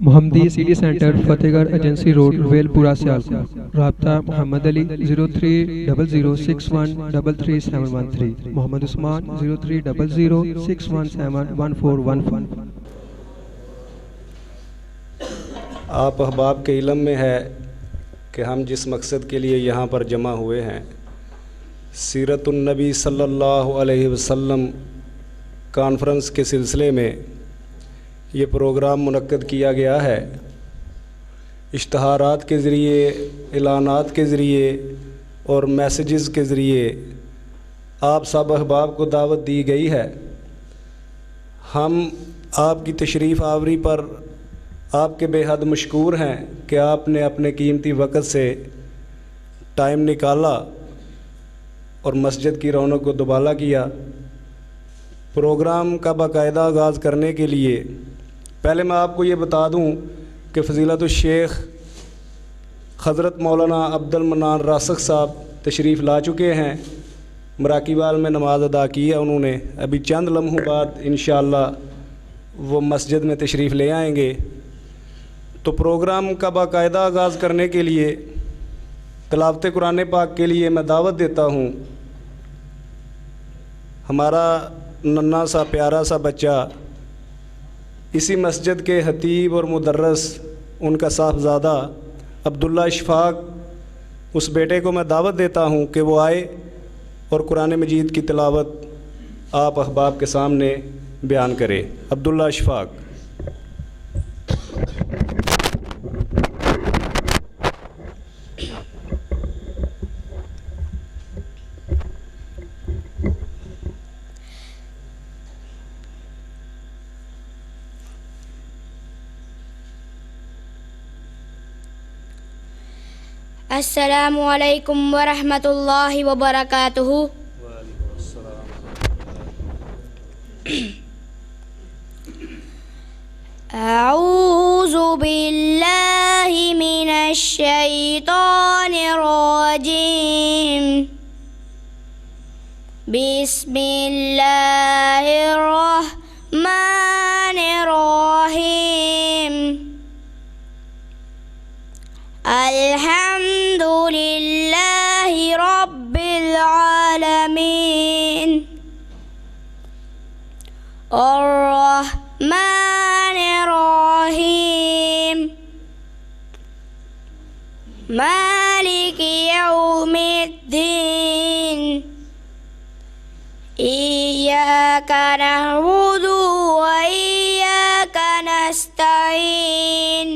मोहम्मदी city centre Fatehgarh agency road Welpura Sialkot. राब्ता मोहम्मद अली 030061337113, मोहम्मद उस्मान 030061711415। आप अहबाब के इल्म में है कि हम जिस मकसद के लिए यहाँ पर जमा हुए हैं, सीरतुन नबी सल्लल्लाहु अलैहि वसल्लम कॉन्फ्रेंस के सिलसिले में ये प्रोग्राम मुनक्कद किया गया है। इश्तहारात के ज़रिए, एलानात के ज़रिए और मैसेजेस के ज़रिए आप सब अहबाब को दावत दी गई है। हम आपकी तशरीफ़ आवरी पर आपके बेहद मशकूर हैं कि आपने अपने कीमती वक़्त से टाइम निकाला और मस्जिद की रौनक को दुबाला किया। प्रोग्राम का बाकायदा आगाज़ करने के लिए पहले मैं आपको ये बता दूं कि फ़ज़ीलतुल शेख हज़रत मौलाना अब्दुल मन्नान रासख साहब तशरीफ़ ला चुके हैं। मराकीबाल में नमाज अदा की है उन्होंने। अभी चंद लम्हों बाद इंशाअल्लाह वो मस्जिद में तशरीफ़ ले आएंगे। तो प्रोग्राम का बाकायदा आगाज़ करने के लिए तिलावत कुरान पाक के लिए मैं दावत देता हूँ। हमारा नन्हा सा प्यारा सा बच्चा, इसी मस्जिद के हतीब और मुदर्रस, उनका साहबज़ादा अब्दुल्ला इशफाक, उस बेटे को मैं दावत देता हूँ कि वो आए और कुरान मजीद की तिलावत आप अहबाब के सामने बयान करे। अब्दुल्ला इशफाक। अस्सलामु अलैकुम वरहमतुल्लाहि वबरकातुहू। अऊज़ु बिल्लाहि मिनश शैतानिर रजीम। बिस्मिल्लाहिर रहमानिर रहीम। अल्हम्दुलिल्लाहि रब्बिल आलमीन। अर्रहमानिर रहीम। मालिकि यौमिद्दीन। इय्याका नअबुदु व इय्याका नस्तईन।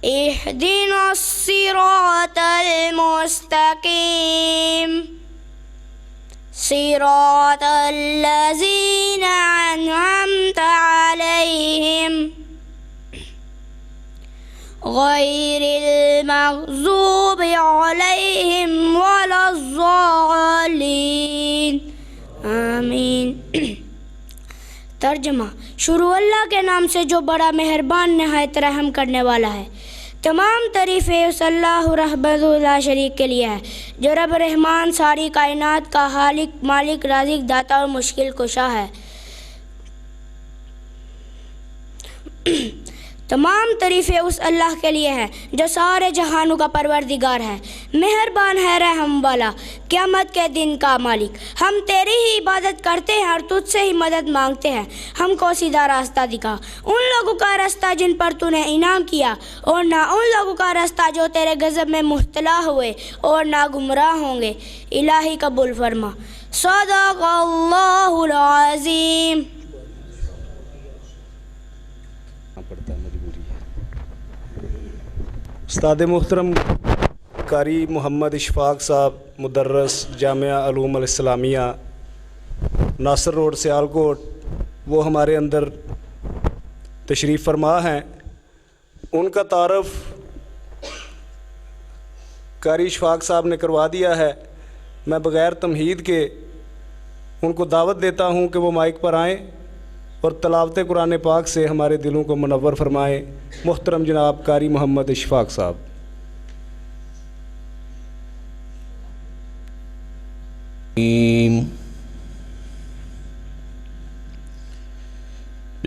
इहदिनस सिरातल मुस्तकीम। सिरातल लज़ीना अन्अमता अलैहिम गैरिल मग़ज़ूबि अलैहिम वलज़्ज़ालीन। आमीन। तर्जुमा। शुरू अल्लाह के नाम से जो बड़ा मेहरबान नहायत रहम करने वाला है। तमाम तारीफ़ें उस अल्लाह रहबतु ला शरीक के लिए है जो रब रहमान सारी कायनात का हालिक, मालिक, राज़िक, दाता और मुश्किल कुशा है। तमाम तारीफ़ें उस अल्लाह के लिए हैं जो सारे जहानों का परवरदिगार है, मेहरबान है, रहम वाला, क़यामत के दिन का मालिक। हम तेरी ही इबादत करते हैं और तुझसे ही मदद मांगते हैं। हमको सीधा रास्ता दिखा, उन लोगों का रास्ता जिन पर तूने इनाम किया, और ना उन लोगों का रास्ता जो तेरे गज़ब में मुब्तला हुए और ना गुमराह होंगे। इलाही कबूल फरमा। सदक़ल्लाहुल अज़ीम। उस्ताद मुहतरम कारी मोहम्मद इशफाक साहब, मुदर्रस जामिया उलूम अल इस्लामिया नासिर रोड सियालकोट, वो हमारे अंदर तशरीफ़ फरमा हैं। उनका तारफ़ कारी इशफाक साहब ने करवा दिया है। मैं बग़ैर तमहीद के उनको दावत देता हूँ कि वो माइक पर आएँ और तिलावत कुरान पाक से हमारे दिलों को मुनव्वर फरमाएँ। मुहतरम जनाब कारी मोहम्मद इशफाक साहब।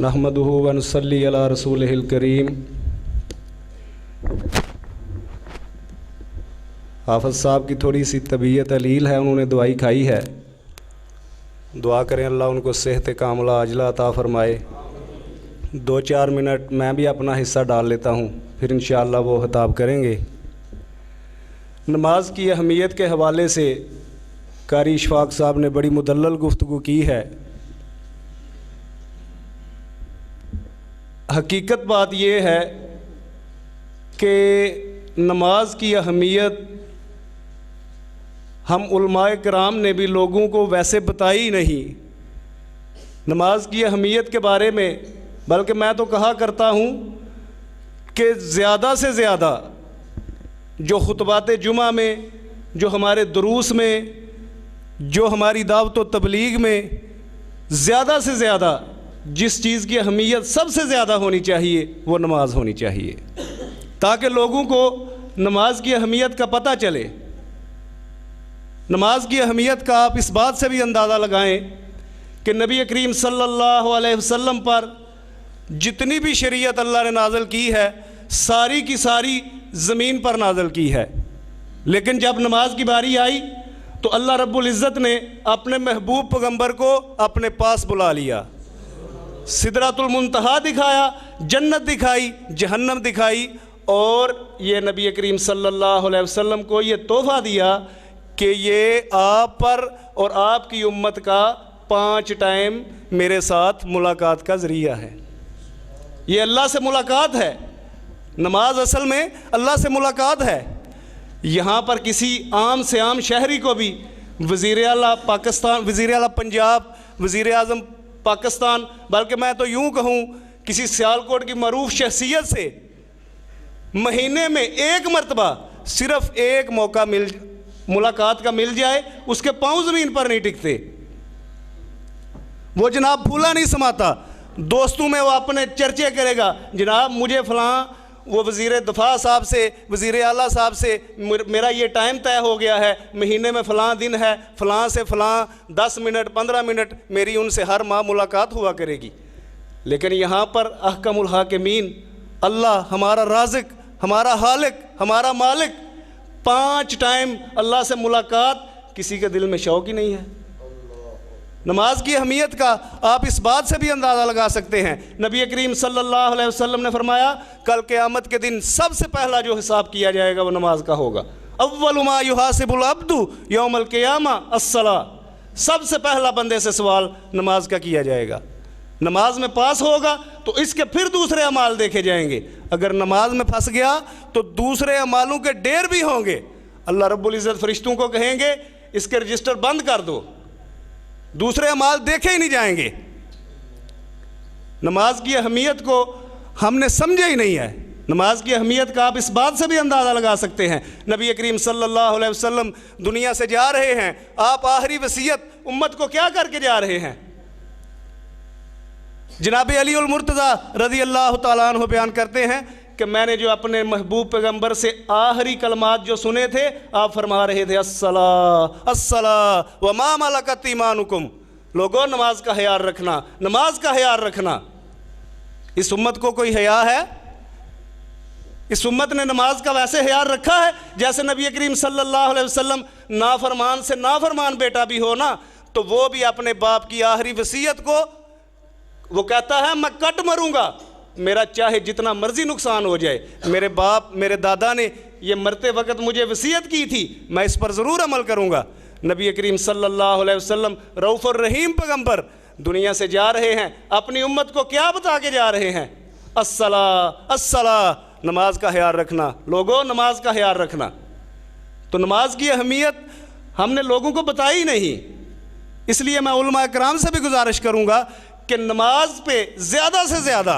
नहमदुहु व नुसल्ली अला रसूलिहिल करीम। हाफिज़ साहब की थोड़ी सी तबीयत अलील है, उन्होंने दवाई खाई है। दुआ करें अल्लाह उनको सेहत कामला अजला अता फ़रमाए। 2-4 मिनट मैं भी अपना हिस्सा डाल लेता हूँ, फिर इंशाअल्लाह वो खिताब करेंगे। नमाज की अहमियत के हवाले से कारी इशफाक साहब ने बड़ी मुदल्लल गुफ्तगू की है। हकीकत बात यह है कि नमाज की अहमियत हम उलमाए किराम ने भी लोगों को वैसे बताई नहीं नमाज की अहमियत के बारे में, बल्कि मैं तो कहा करता हूँ कि ज़्यादा से ज़्यादा जो खुतबात जुमा में, जो हमारे दुरूस में, जो हमारी दावत व तबलीग में ज़्यादा से ज़्यादा जिस चीज़ की अहमियत सबसे ज़्यादा होनी चाहिए वो नमाज होनी चाहिए, ताकि लोगों को नमाज की अहमियत का पता चले। नमाज की अहमियत का आप इस बात से भी अंदाज़ा लगाएं कि नबी करीम सल्लल्लाहु अलैहि वसल्लम पर जितनी भी शरीयत अल्लाह ने नाज़िल की है सारी की सारी ज़मीन पर नाज़िल की है, लेकिन जब नमाज की बारी आई तो अल्लाह रब्बुल इज़्ज़त ने अपने महबूब पैगंबर को अपने पास बुला लिया, सिदरातुल मुंतहा दिखाया, जन्नत दिखाई, जहन्नम दिखाई, और ये नबी करीम सल्लल्लाहु अलैहि वसल्लम को ये तोहफ़ा दिया कि ये आप पर और आपकी उम्मत का 5 टाइम मेरे साथ मुलाकात का ज़रिया है। ये अल्लाह से मुलाकात है, नमाज असल में अल्लाह से मुलाकात है। यहाँ पर किसी आम से आम शहरी को भी वज़ीर आला पाकिस्तान, वज़ीर आला पंजाब, वज़ीर आज़म पाकिस्तान, बल्कि मैं तो यूँ कहूँ किसी सियालकोट की मरूफ शख्सियत से महीने में एक मरतबा सिर्फ एक मौका मुलाकात का मिल जाए, उसके पाँव ज़मीन पर नहीं टिकते। वो जनाब फूला नहीं समाता, दोस्तों में वो अपने चर्चे करेगा, जनाब मुझे फ़लाँ वो वज़ीर दफ़ा साहब से, वज़ीर आला साहब से मेरा ये टाइम तय हो गया है, महीने में फ़लाँ दिन है, फ़लाँ से फ़लाँ 10 मिनट 15 मिनट मेरी उनसे हर माह मुलाकात हुआ करेगी। लेकिन यहाँ पर अहकमुल हाकिमीन अल्लाह हमारा राज़िक, हमारा हालिक, हमारा मालिक, 5 टाइम अल्लाह से मुलाकात किसी के दिल में शौक़ ही नहीं है। नमाज की अहमियत का आप इस बात से भी अंदाज़ा लगा सकते हैं, नबी करीम सल्लल्लाहु अलैहि वसल्लम ने फरमाया कल क़यामत के दिन सबसे पहला जो हिसाब किया जाएगा वो नमाज का होगा। अव्वलु मा युहासिबुल अब्दु यौमल क़ियामा अस्सला, सबसे पहला बंदे से सवाल नमाज का किया जाएगा। नमाज में पास होगा तो इसके फिर दूसरे अमाल देखे जाएंगे, अगर नमाज में फंस गया तो दूसरे अमालों के ढेर भी होंगे। अल्लाह रब्बुल इज़्ज़त फरिश्तों को कहेंगे इसके रजिस्टर बंद कर दो, दूसरे अमाल देखे ही नहीं जाएंगे। नमाज की अहमियत को हमने समझा ही नहीं है। नमाज की अहमियत का आप इस बात से भी अंदाज़ा लगा सकते हैं, नबी करीम सल्लल्लाहु अलैहि वसल्लम दुनिया से जा रहे हैं, आप आखिरी वसीयत उम्मत को क्या करके जा रहे हैं? जनाब अली उल मुर्तज़ा रज़ी अल्लाह ताला अन्हु बयान करते हैं कि मैंने जो अपने महबूब पैगंबर से आखिरी कलमात जो सुने थे, आप फरमा रहे थे अस्सला अस्सला व मा मलकत ईमानुकुम, लोगों नमाज का ख्याल रखना, नमाज का ख्याल रखना। इस उम्मत को कोई हया है? इस उम्मत ने नमाज का वैसे ख्याल रखा है जैसे नबी करीम सल्लल्लाहु अलैहि वसल्लम नाफरमान से नाफरमान बेटा भी हो ना तो वो भी अपने बाप की आखिरी वसीयत को वो कहता है मैं कट मरूंगा, मेरा चाहे जितना मर्जी नुकसान हो जाए, मेरे बाप मेरे दादा ने ये मरते वक्त मुझे वसीयत की थी, मैं इस पर ज़रूर अमल करूंगा। नबी करीम सल्लल्लाहु अलैहि वसल्लम रऊफ़ुर रहीम पैगंबर दुनिया से जा रहे हैं, अपनी उम्मत को क्या बता के जा रहे हैं? अस्सला अस्सला, नमाज का ख्याल रखना, लोगों नमाज का ख्याल रखना। तो नमाज की अहमियत हमने लोगों को बताई नहीं, इसलिए मैं उलमा इकराम से भी गुजारिश करूंगा कि नमाज पे ज़्यादा से ज़्यादा,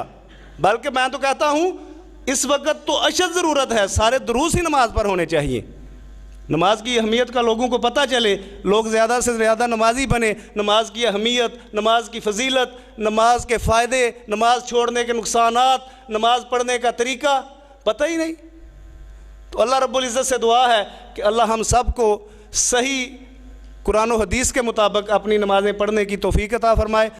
बल्कि मैं तो कहता हूँ इस वक्त तो अशद ज़रूरत है, सारे दुरूस ही नमाज पर होने चाहिए। नमाज की अहमियत का लोगों को पता चले, लोग ज़्यादा से ज़्यादा नमाजी बने, नमाज की अहमियत, नमाज की फजीलत, नमाज के फ़ायदे, नमाज छोड़ने के नुकसानात, नमाज पढ़ने का तरीका पता ही नहीं। तो अल्लाह रब्बुल इज़्ज़त से दुआ है कि अल्लाह हम सब को सही कुरान और हदीस के मुताबिक अपनी नमाज़ें पढ़ने की तौफीक अता फ़रमाए।